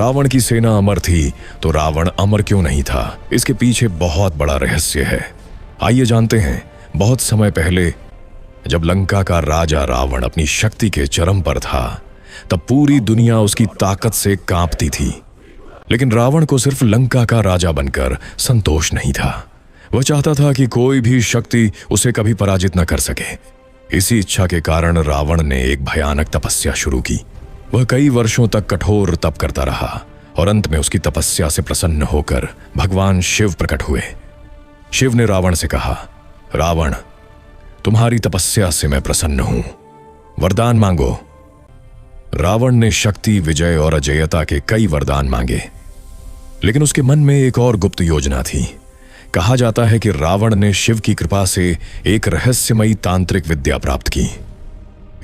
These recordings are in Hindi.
रावण की सेना अमर थी तो रावण अमर क्यों नहीं था? इसके पीछे बहुत बड़ा रहस्य है। आइए जानते हैं। बहुत समय पहले जब लंका का राजा रावण अपनी शक्ति के चरम पर था, तब पूरी दुनिया उसकी ताकत से कांपती थी। लेकिन रावण को सिर्फ लंका का राजा बनकर संतोष नहीं था। वह चाहता था कि कोई भी शक्ति उसे कभी पराजित न कर सके। इसी इच्छा के कारण रावण ने एक भयानक तपस्या शुरू की। वह कई वर्षों तक कठोर तप करता रहा और अंत में उसकी तपस्या से प्रसन्न होकर भगवान शिव प्रकट हुए। शिव ने रावण से कहा, रावण, तुम्हारी तपस्या से मैं प्रसन्न हूं, वरदान मांगो। रावण ने शक्ति, विजय और अजेयता के कई वरदान मांगे, लेकिन उसके मन में एक और गुप्त योजना थी। कहा जाता है कि रावण ने शिव की कृपा से एक रहस्यमयी तांत्रिक विद्या प्राप्त की।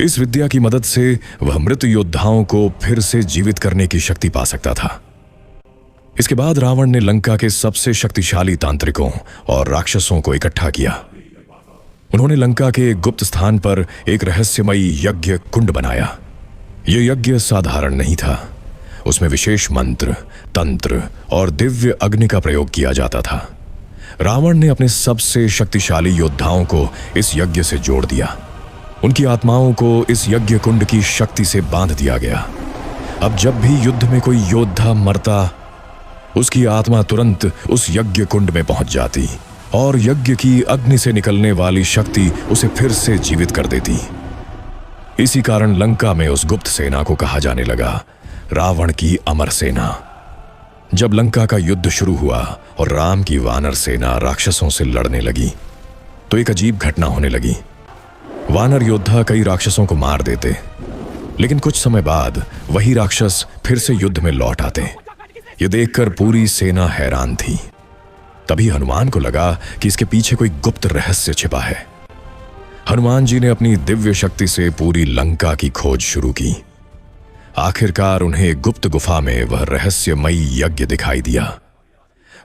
इस विद्या की मदद से वह मृत योद्धाओं को फिर से जीवित करने की शक्ति पा सकता था। इसके बाद रावण ने लंका के सबसे शक्तिशाली तांत्रिकों और राक्षसों को इकट्ठा किया। उन्होंने लंका के एक गुप्त स्थान पर एक रहस्यमयी यज्ञ कुंड बनाया। यह यज्ञ साधारण नहीं था। उसमें विशेष मंत्र, तंत्र और दिव्य अग्नि का प्रयोग किया जाता था। रावण ने अपने सबसे शक्तिशाली योद्धाओं को इस यज्ञ से जोड़ दिया। उनकी आत्माओं को इस यज्ञ कुंड की शक्ति से बांध दिया गया। अब जब भी युद्ध में कोई योद्धा मरता, उसकी आत्मा तुरंत उस यज्ञ कुंड में पहुंच जाती और यज्ञ की अग्नि से निकलने वाली शक्ति उसे फिर से जीवित कर देती। इसी कारण लंका में उस गुप्त सेना को कहा जाने लगा रावण की अमर सेना। जब लंका का युद्ध शुरू हुआ और राम की वानर सेना राक्षसों से लड़ने लगी, तो एक अजीब घटना होने लगी। वानर योद्धा कई राक्षसों को मार देते, लेकिन कुछ समय बाद वही राक्षस फिर से युद्ध में लौट आते। ये देखकर पूरी सेना हैरान थी। तभी हनुमान को लगा कि इसके पीछे कोई गुप्त रहस्य छिपा है। हनुमान जी ने अपनी दिव्य शक्ति से पूरी लंका की खोज शुरू की। आखिरकार उन्हें एक गुप्त गुफा में वह रहस्यमयी यज्ञ दिखाई दिया।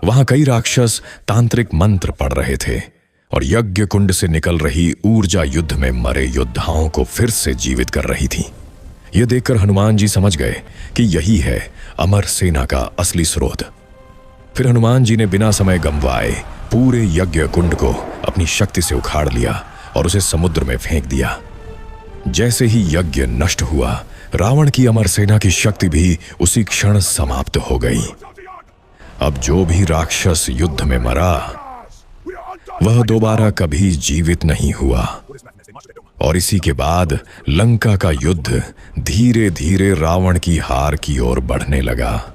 वहां कई राक्षस तांत्रिक मंत्र पढ़ रहे थे और यज्ञ कुंड से निकल रही ऊर्जा युद्ध में मरे योद्धाओं को फिर से जीवित कर रही थी। यह देखकर हनुमान जी समझ गए कि यही है अमर सेना का असली स्रोत। फिर हनुमान जी ने बिना समय गंवाए पूरे यज्ञ कुंड को अपनी शक्ति से उखाड़ लिया और उसे समुद्र में फेंक दिया। जैसे ही यज्ञ नष्ट हुआ, रावण की अमर सेना की शक्ति भी उसी क्षण समाप्त हो गई। अब जो भी राक्षस युद्ध में मरा, वह दोबारा कभी जीवित नहीं हुआ। और इसी के बाद लंका का युद्ध धीरे धीरे रावण की हार की ओर बढ़ने लगा।